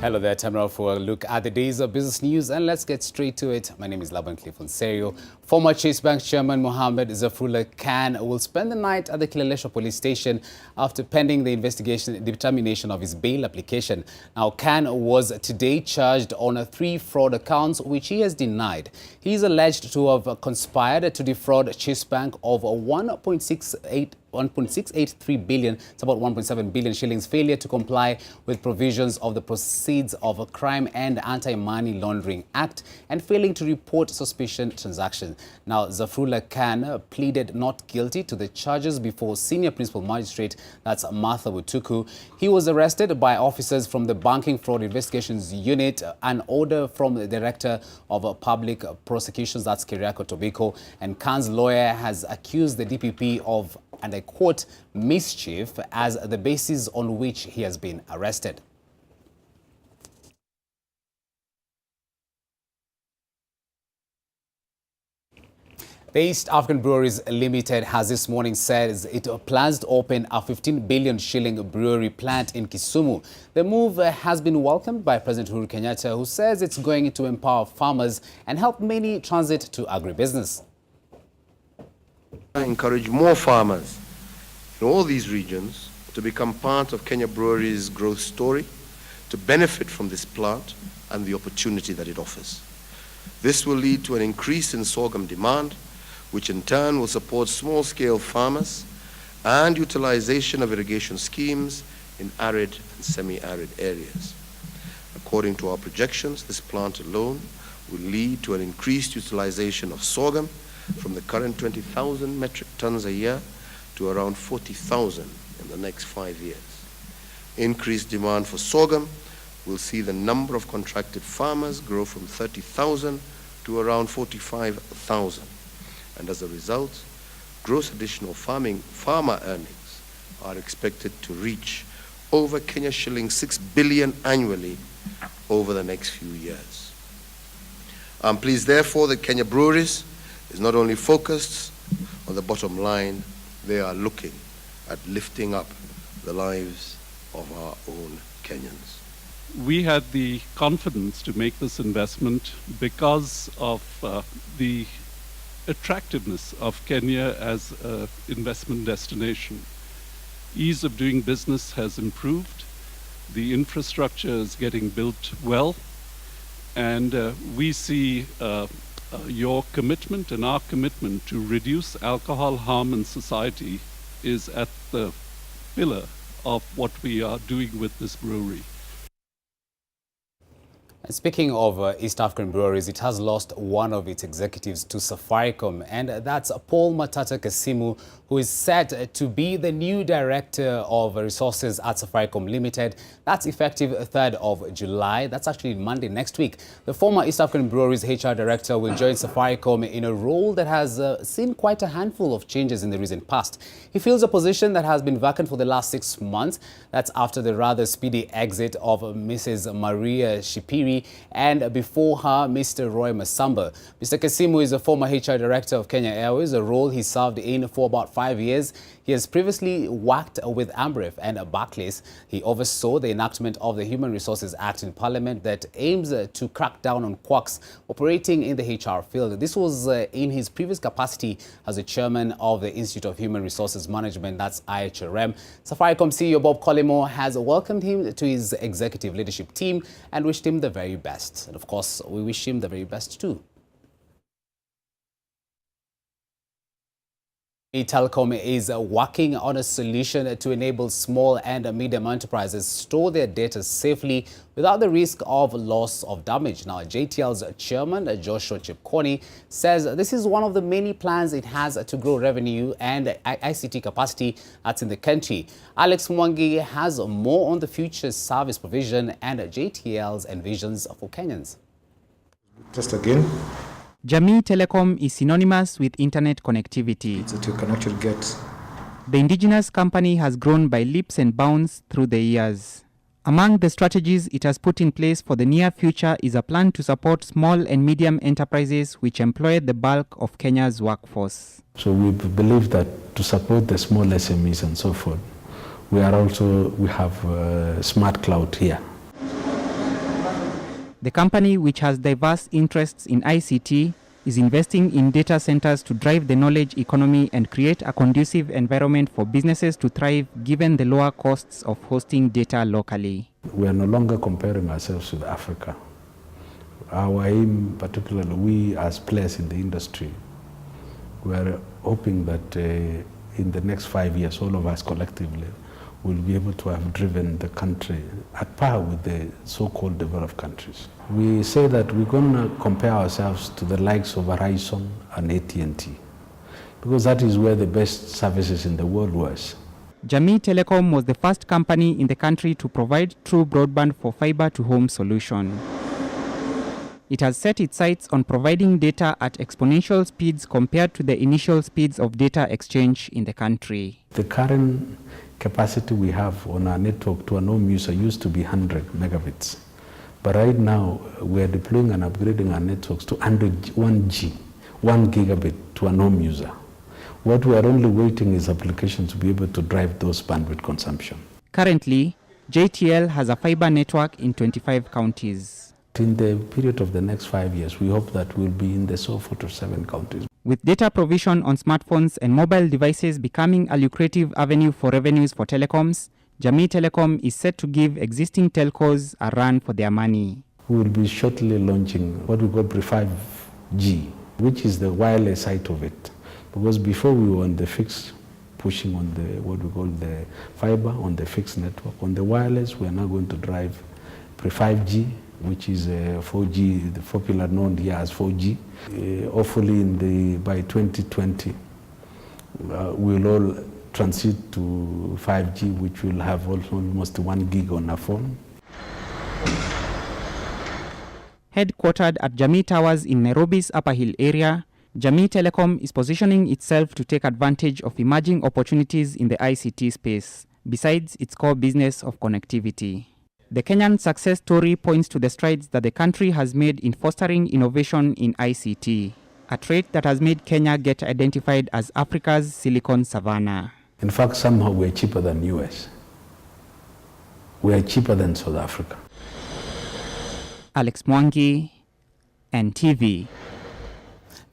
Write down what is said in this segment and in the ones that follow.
Hello there, time now for a look at the day's business news, and let's get straight to it. My name is Laban. Former Chase Bank Chairman Mohammed Zafrullah Khan will spend the night at the Kileleshwa police station after pending the determination of his bail application. Now, Khan was today charged on 3 fraud accounts, which he has denied. He is alleged to have conspired to defraud Chase Bank of 1.683 billion, it's about 1.7 billion shillings, failure to comply with provisions of the Proceeds of a Crime and Anti-Money Laundering Act, and failing to report suspicion transactions. Now, Zafrullah Khan pleaded not guilty to the charges before Senior Principal Magistrate, that's Martha Butuku. He was arrested by officers from the Banking Fraud Investigations Unit, an order from the Director of Public Prosecutions, that's Keriako Tobiko, and Khan's lawyer has accused the DPP of, and I quote, mischief as the basis on which he has been arrested. The East African Breweries Limited has this morning said it plans to open a 15 billion shilling brewery plant in Kisumu. The move has been welcomed by President Uhuru Kenyatta, who says it's going to empower farmers and help many transit to agribusiness. I encourage more farmers in all these regions to become part of Kenya Breweries' growth story, to benefit from this plant and the opportunity that it offers. This will lead to an increase in sorghum demand, which in turn will support small-scale farmers and utilization of irrigation schemes in arid and semi-arid areas. According to our projections, this plant alone will lead to an increased utilization of sorghum from the current 20,000 metric tons a year to around 40,000 in the next 5 years. Increased demand for sorghum will see the number of contracted farmers grow from 30,000 to around 45,000. And as a result, gross additional farmer earnings are expected to reach over Kenya shilling 6 billion annually over the next few years. I'm pleased, therefore, that Kenya Breweries is not only focused on the bottom line, they are looking at lifting up the lives of our own Kenyans. We had the confidence to make this investment because of the attractiveness of Kenya as an investment destination. Ease of doing business has improved, the infrastructure is getting built well, and we see your commitment and our commitment to reduce alcohol harm in society is at the pillar of what we are doing with this brewery. Speaking of East African Breweries, it has lost one of its executives to Safaricom, and that's Paul Matata Kisimu, who is set to be the new Director of Resources at Safaricom Limited. That's effective 3rd of July. That's actually Monday next week. The former East African Breweries HR Director will join Safaricom in a role that has seen quite a handful of changes in the recent past. He fills a position that has been vacant for the last 6 months. That's after the rather speedy exit of Mrs. Maria Shipiri, and before her, Mr. Roy Masamba. Mr. Kisimu is a former HR Director of Kenya Airways, a role he served in for about 5 years. He has previously worked with Amref and Barclays. He oversaw the enactment of the Human Resources Act in Parliament that aims to crack down on quacks operating in the HR field. This was in his previous capacity as the chairman of the Institute of Human Resources Management, that's IHRM. Safaricom CEO Bob Collymore has welcomed him to his executive leadership team and wished him the very best. And of course, we wish him the very best too. Telecom is working on a solution to enable small and medium enterprises store their data safely without the risk of loss of damage. Now, JTL's chairman, Joshua Chepkoni, says this is one of the many plans it has to grow revenue and ICT capacity that's in the country. Alex Mwangi has more on the future service provision and JTL's envisions for Kenyans. Just again. Jamii Telecom is synonymous with internet connectivity. That you can actually get. The indigenous company has grown by leaps and bounds through the years. Among the strategies it has put in place for the near future is a plan to support small and medium enterprises which employ the bulk of Kenya's workforce. So we believe that to support the small SMEs and so forth, we have smart cloud here. The company, which has diverse interests in ICT, is investing in data centers to drive the knowledge economy and create a conducive environment for businesses to thrive given the lower costs of hosting data locally. We are no longer comparing ourselves with Africa. Our aim, particularly we as players in the industry, we are hoping that in the next 5 years, all of us collectively will be able to have driven the country at par with the so-called developed countries. We say that we're going to compare ourselves to the likes of Verizon and AT&T, because that is where the best services in the world was. Jamii Telecom was the first company in the country to provide true broadband for fiber-to-home solution. It has set its sights on providing data at exponential speeds compared to the initial speeds of data exchange in the country. The current capacity we have on our network to a home user used to be 100 megabits. But right now, we are deploying and upgrading our networks to 1 gigabit to a home user. What we are only waiting is applications to be able to drive those bandwidth consumption. Currently, JTL has a fiber network in 25 counties. In the period of the next 5 years, we hope that we'll be in the 4 to 7 counties. With data provision on smartphones and mobile devices becoming a lucrative avenue for revenues for telecoms, Jamii Telecom is set to give existing telcos a run for their money. We will be shortly launching what we call Pre-5G, which is the wireless side of it. Because before we were on the fixed, pushing on the what we call the fiber on the fixed network. On the wireless, we are now going to drive Pre-5G, which is 4G, the popular known here as 4G. Hopefully by 2020, we'll all transit to 5G, which will have almost 1 gig on a phone. Headquartered at Jamii Towers in Nairobi's Upper Hill area, Jamii Telecom is positioning itself to take advantage of emerging opportunities in the ICT space, besides its core business of connectivity. The Kenyan success story points to the strides that the country has made in fostering innovation in ICT, a trait that has made Kenya get identified as Africa's Silicon Savannah. In fact, somehow we're cheaper than US. We are cheaper than South Africa. Alex Mwangi, NTV.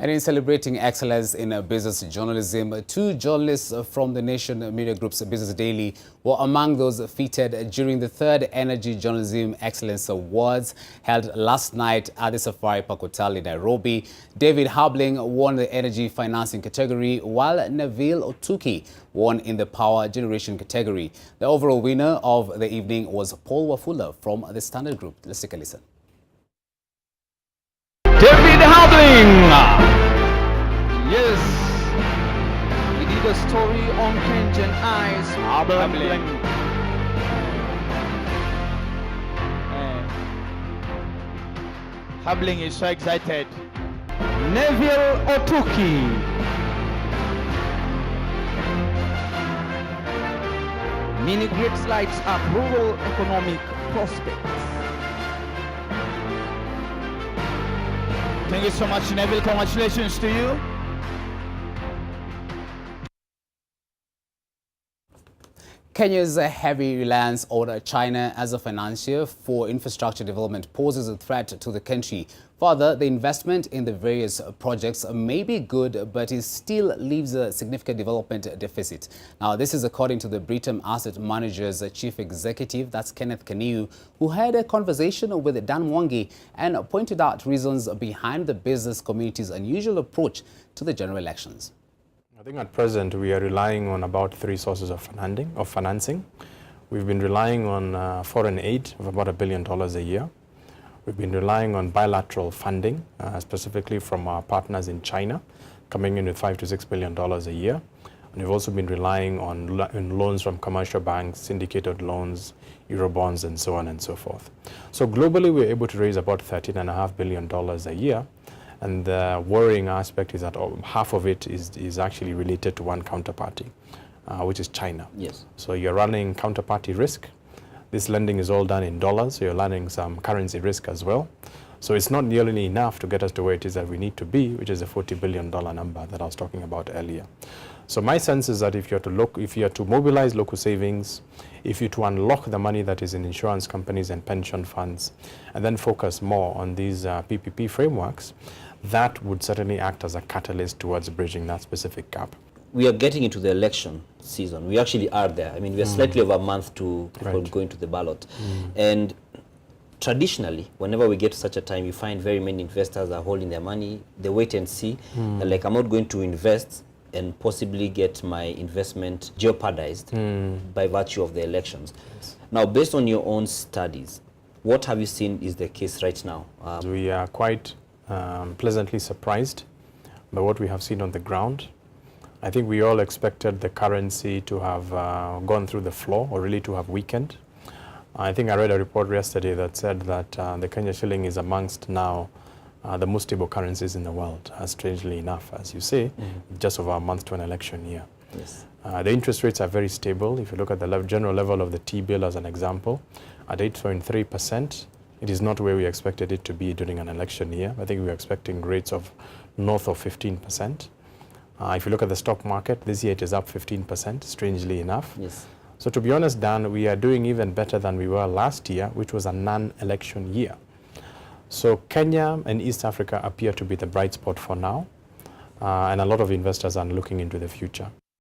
And in celebrating excellence in business journalism, 2 journalists from the Nation Media Group's Business Daily were among those featured during the 3rd Energy Journalism Excellence Awards held last night at the Safari Park Hotel in Nairobi. David Habling won the energy financing category, while Neville Otuki won in the power generation category. The overall winner of the evening was Paul Wafula from the Standard Group. Let's take a listen. David Habling! Yes, we did a story on Kenyan eyes. Habling. Habling is so excited. Neville Otuki. Mini grids lights up rural economic prospects. Thank you so much, Neville. Congratulations to you. Kenya's heavy reliance on China as a financier for infrastructure development poses a threat to the country. Further, the investment in the various projects may be good, but it still leaves a significant development deficit. Now, this is according to the Britam Asset Managers Chief Executive, that's Kenneth Kaniu, who had a conversation with Dan Mwangi and pointed out reasons behind the business community's unusual approach to the general elections. I think at present we are relying on about 3 sources of financing. We've been relying on foreign aid of about $1 billion a year. We've been relying on bilateral funding, specifically from our partners in China, coming in with $5 to $6 billion a year. And we've also been relying on loans from commercial banks, syndicated loans, Eurobonds, and so on and so forth. So globally, we're able to raise about $13.5 billion a year. And the worrying aspect is that half of it is actually related to one counterparty, which is China. Yes. So you're running counterparty risk. This lending is all done in dollars, so you're running some currency risk as well. So it's not nearly enough to get us to where it is that we need to be, which is a $40 billion number that I was talking about earlier. So my sense is that if you're to mobilize local savings, if you're to unlock the money that is in insurance companies and pension funds, and then focus more on these PPP frameworks, that would certainly act as a catalyst towards bridging that specific gap. We are getting into the election season. We actually are there. I mean, we are slightly over a month to people going to the ballot. And traditionally, whenever we get to such a time, you find very many investors are holding their money. They wait and see. They're like, I'm not going to invest and possibly get my investment jeopardized by virtue of the elections. Now, based on your own studies, what have you seen is the case right now? We are quite pleasantly surprised by what we have seen on the ground. I think we all expected the currency to have gone through the floor, or really to have weakened. I think I read a report yesterday that said that the Kenya shilling is amongst now the most stable currencies in the world, strangely enough, as you say, just over a month to an election year. Yes. The interest rates are very stable. If you look at the general level of the T-bill as an example, at 8.3%, it is not where we expected it to be during an election year. I think we were expecting rates of north of 15%. If you look at the stock market, this year it is up 15%, strangely enough. Yes. So to be honest, Dan, we are doing even better than we were last year, which was a non-election year. So Kenya and East Africa appear to be the bright spot for now, and a lot of investors are looking into the future.